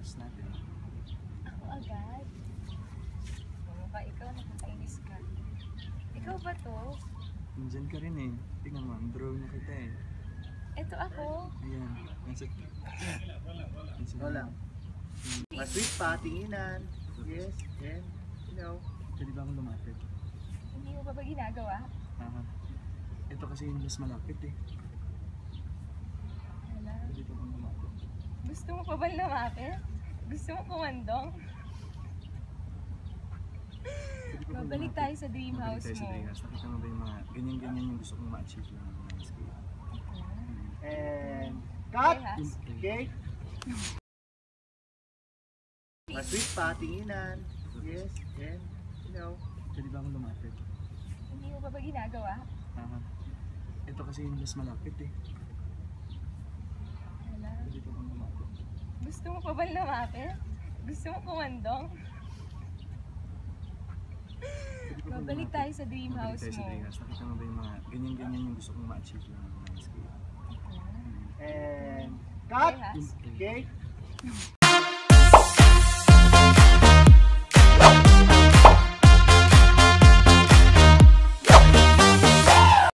oras natin. Ako agad? Mukha ikaw, nakakainis ka. Ikaw ba to? Nandyan ka rin eh. Tingnan mo, draw na kita eh. Ito ako. Ayan, nasa... Ikaw lang. Masweet pa, tinginan. Yes, and, you know. Pwede ba akong lumapit? Hindi mo pa ba ginagawa? Aha. Ito kasi yung mas malapit eh. Hala. Pwede ba akong lumapit? Gusto mo pa ba lumapit? Gusto mo kumandong? Pwede ba akong Babalik lumapit? tayo sa dream Babalik house tayo sa mo. dream house. Nakita mo ba yung mga ganyan-ganyan yung gusto kong ma-achieve lang ng landscape? And, cut! Yes. Okay? Masweet pa, tinginan. Yes, and, you know. Pwede ba akong lumapit? Hindi mo pa ba ginagawa? Aha. Ito kasi yung mas malapit eh. Hala. Pwede ba akong lumapit? Gusto mo pa ba lumapit? Gusto mo kumandong? Pwede ba akong Babalik lumapit? tayo sa dream Babalik house tayo sa mo. dream house. Nakita mo ba yung mga ganyan-ganyan yung gusto kong ma-achieve lang ng landscape? And, cut! Yes. Okay?